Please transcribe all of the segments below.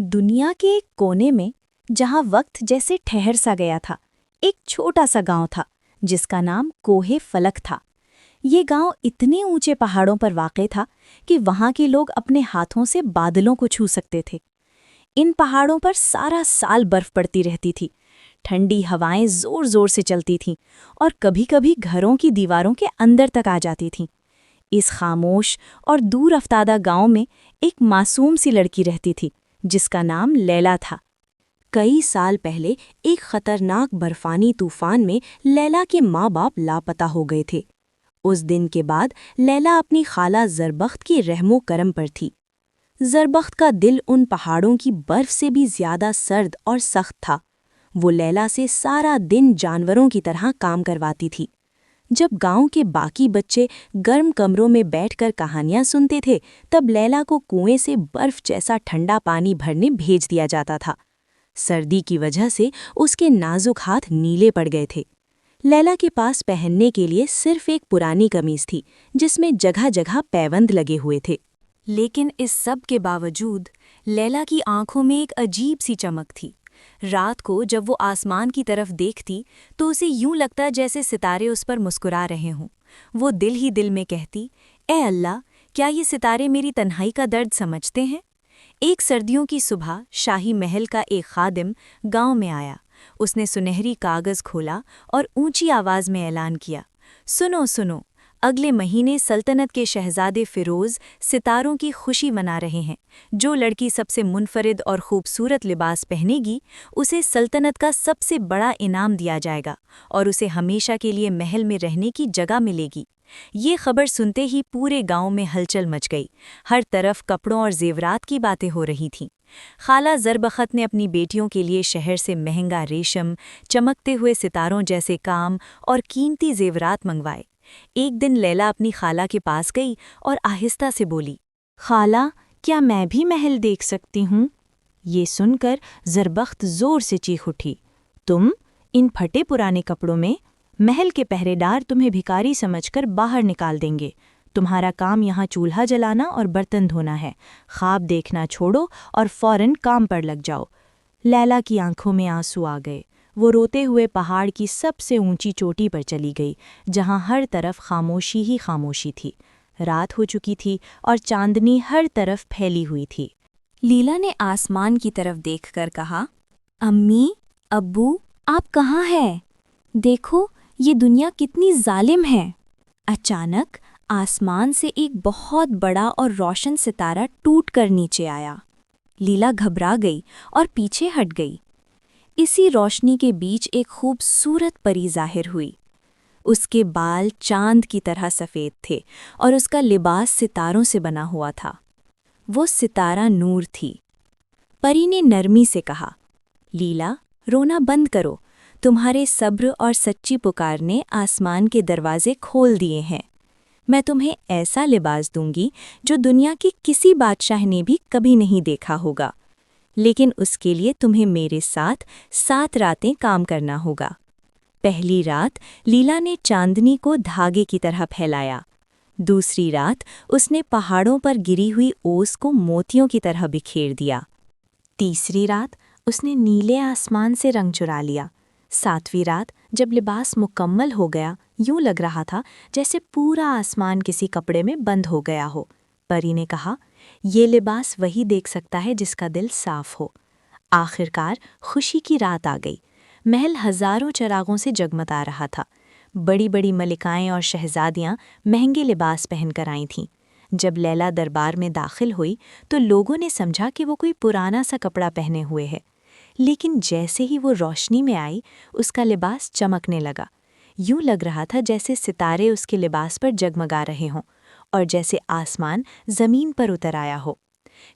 دنیا کے ایک کونے میں جہاں وقت جیسے ٹھہر سا گیا تھا، ایک چھوٹا سا گاؤں تھا جس کا نام کوہ فلک تھا۔ یہ گاؤں اتنے اونچے پہاڑوں پر واقع تھا کہ وہاں کے لوگ اپنے ہاتھوں سے بادلوں کو چھو سکتے تھے۔ ان پہاڑوں پر سارا سال برف پڑتی رہتی تھی، ٹھنڈی ہوائیں زور زور سے چلتی تھیں اور کبھی کبھی گھروں کی دیواروں کے اندر تک آ جاتی تھیں۔ اس خاموش اور دور افتادہ گاؤں میں ایک معصوم سی لڑکی رہتی تھی جس کا نام لیلا تھا۔ کئی سال پہلے ایک خطرناک برفانی طوفان میں لیلا کے ماں باپ لاپتہ ہو گئے تھے۔ اس دن کے بعد لیلا اپنی خالہ زربخت کی رحم و کرم پر تھی۔ زربخت کا دل ان پہاڑوں کی برف سے بھی زیادہ سرد اور سخت تھا۔ وہ لیلا سے سارا دن جانوروں کی طرح کام کرواتی تھی۔ جب گاؤں کے باقی بچے گرم کمروں میں بیٹھ کر کہانیاں سنتے تھے، تب لیلا کو کنویں سے برف جیسا ٹھنڈا پانی بھرنے بھیج دیا جاتا تھا۔ سردی کی وجہ سے اس کے نازک ہاتھ نیلے پڑ گئے تھے۔ لیلا کے پاس پہننے کے لیے صرف ایک پرانی قمیض تھی جس میں جگہ جگہ پیوند لگے ہوئے تھے۔ لیکن اس سب کے باوجود لیلا کی آنکھوں میں ایک عجیب سی چمک تھی۔ رات کو جب وہ آسمان کی طرف دیکھتی تو اسے یوں لگتا جیسے ستارے اس پر مسکرا رہے ہوں۔ وہ دل ہی دل میں کہتی، اے اللہ، کیا یہ ستارے میری تنہائی کا درد سمجھتے ہیں؟ ایک سردیوں کی صبح شاہی محل کا ایک خادم گاؤں میں آیا۔ اس نے سنہری کاغذ کھولا اور اونچی آواز میں اعلان کیا، سنو سنو، اگلے مہینے سلطنت کے شہزادے فیروز ستاروں کی خوشی منا رہے ہیں۔ جو لڑکی سب سے منفرد اور خوبصورت لباس پہنے گی اسے سلطنت کا سب سے بڑا انعام دیا جائے گا اور اسے ہمیشہ کے لیے محل میں رہنے کی جگہ ملے گی۔ یہ خبر سنتے ہی پورے گاؤں میں ہلچل مچ گئی۔ ہر طرف کپڑوں اور زیورات کی باتیں ہو رہی تھیں۔ خالہ زربخت نے اپنی بیٹیوں کے لیے شہر سے مہنگا ریشم، چمکتے ہوئے ستاروں جیسے کام اور قیمتی زیورات منگوائے۔ ایک دن لیلا اپنی خالہ کے پاس گئی اور آہستہ سے بولی، خالہ، کیا میں بھی محل دیکھ سکتی ہوں؟ یہ سن کر زربخت زور سے چیخ اٹھی، تم ان پھٹے پرانے کپڑوں میں؟ محل کے پہرے دار تمہیں بھکاری سمجھ کر باہر نکال دیں گے۔ تمہارا کام یہاں چولہا جلانا اور برتن دھونا ہے۔ خواب دیکھنا چھوڑو اور فوراً کام پر لگ جاؤ۔ لیلا کی آنکھوں میں آنسو آ گئے۔ وہ روتے ہوئے پہاڑ کی سب سے اونچی چوٹی پر چلی گئی جہاں ہر طرف خاموشی ہی خاموشی تھی۔ رات ہو چکی تھی اور چاندنی ہر طرف پھیلی ہوئی تھی۔ لیلا نے آسمان کی طرف دیکھ کر کہا، امی، ابو، آپ کہاں ہیں؟ دیکھو یہ دنیا کتنی ظالم ہے۔ اچانک آسمان سے ایک بہت بڑا اور روشن ستارہ ٹوٹ کر نیچے آیا۔ لیلا گھبرا گئی اور پیچھے ہٹ گئی۔ اسی روشنی کے بیچ ایک خوبصورت پری ظاہر ہوئی۔ اس کے بال چاند کی طرح سفید تھے اور اس کا لباس ستاروں سے بنا ہوا تھا۔ وہ ستارہ نور تھی۔ پری نے نرمی سے کہا، لیلا، رونا بند کرو، تمہارے صبر اور سچی پکار نے آسمان کے دروازے کھول دیے ہیں۔ میں تمہیں ایسا لباس دوں گی جو دنیا کے کسی بادشاہ نے بھی کبھی نہیں دیکھا ہوگا، لیکن اس کے لیے تمہیں میرے ساتھ 7 راتیں کام کرنا ہوگا۔ پہلی رات لیلا نے چاندنی کو دھاگے کی طرح پھیلایا۔ دوسری رات اس نے پہاڑوں پر گری ہوئی اوس کو موتیوں کی طرح بکھیر دیا۔ تیسری رات اس نے نیلے آسمان سے رنگ چرا لیا۔ 7ویں رات جب لباس مکمل ہو گیا، یوں لگ رہا تھا جیسے پورا آسمان کسی کپڑے میں بند ہو گیا ہو۔ پری نے کہا، یہ لباس وہی دیکھ سکتا ہے جس کا دل صاف ہو۔ آخرکار خوشی کی رات آ گئی۔ محل ہزاروں چراغوں سے جگمگا رہا تھا۔ بڑی بڑی ملکائیں اور شہزادیاں مہنگے لباس پہن کر آئی تھیں۔ جب لیلا دربار میں داخل ہوئی تو لوگوں نے سمجھا کہ وہ کوئی پرانا سا کپڑا پہنے ہوئے ہے، لیکن جیسے ہی وہ روشنی میں آئی اس کا لباس چمکنے لگا۔ یوں لگ رہا تھا جیسے ستارے اس کے لباس پر جگمگا رہے ہوں اور جیسے آسمان زمین پر اتر آیا ہو۔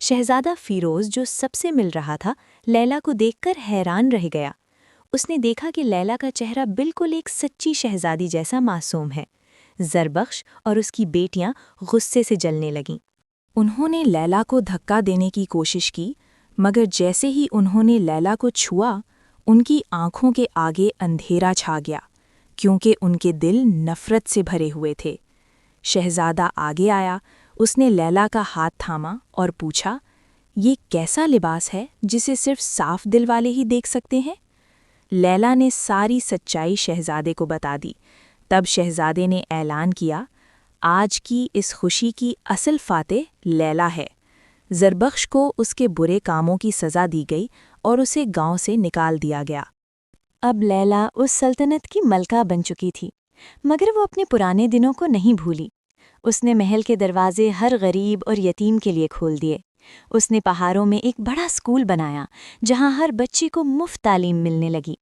شہزادہ فیروز جو سب سے مل رہا تھا، لیلا کو دیکھ کر حیران رہ گیا۔ اس نے دیکھا کہ لیلا کا چہرہ بالکل ایک سچی شہزادی جیسا معصوم ہے۔ زربخش اور اس کی بیٹیاں غصے سے جلنے لگیں۔ انہوں نے لیلا کو دھکا دینے کی کوشش کی، مگر جیسے ہی انہوں نے لیلا کو چھوا، ان کی آنکھوں کے آگے اندھیرا چھا گیا، کیونکہ ان کے دل نفرت سے بھرے ہوئے تھے۔ شہزادہ آگے آیا، اس نے لیلا کا ہاتھ تھاما اور پوچھا، یہ کیسا لباس ہے جسے صرف صاف دل والے ہی دیکھ سکتے ہیں؟ لیلا نے ساری سچائی شہزادے کو بتا دی۔ تب شہزادے نے اعلان کیا، آج کی اس خوشی کی اصل فاتح لیلا ہے۔ زربخش کو اس کے برے کاموں کی سزا دی گئی اور اسے گاؤں سے نکال دیا گیا۔ اب لیلا اس سلطنت کی ملکہ بن چکی تھی، مگر وہ اپنے پرانے دنوں کو نہیں بھولی۔ اس نے محل کے دروازے ہر غریب اور یتیم کے لیے کھول دیے۔ اس نے پہاڑوں میں ایک بڑا اسکول بنایا جہاں ہر بچے کو مفت تعلیم ملنے لگی۔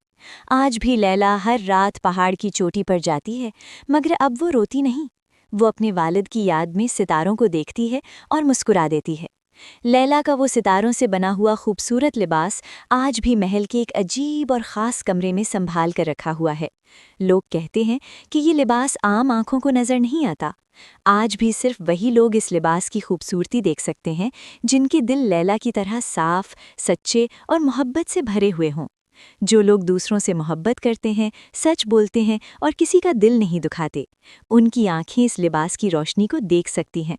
آج بھی لیلا ہر رات پہاڑ کی چوٹی پر جاتی ہے، مگر اب وہ روتی نہیں۔ وہ اپنے والد کی یاد میں ستاروں کو دیکھتی ہے اور مسکرا دیتی ہے۔ لیلا کا وہ ستاروں سے بنا ہوا خوبصورت لباس آج بھی محل کے ایک عجیب اور خاص کمرے میں سنبھال کر رکھا ہوا ہے۔ لوگ کہتے ہیں کہ یہ لباس عام آنکھوں کو نظر نہیں آتا۔ آج بھی صرف وہی لوگ اس لباس کی خوبصورتی دیکھ سکتے ہیں جن کے دل لیلا کی طرح صاف، سچے اور محبت سے بھرے ہوئے ہوں۔ جو لوگ دوسروں سے محبت کرتے ہیں، سچ بولتے ہیں اور کسی کا دل نہیں دکھاتے، ان کی آنکھیں اس لباس کی روشنی کو دیکھ سکتی ہیں۔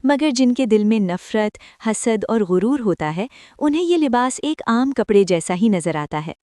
مگر جن کے دل میں نفرت، حسد اور غرور ہوتا ہے، انہیں یہ لباس ایک عام کپڑے جیسا ہی نظر آتا ہے۔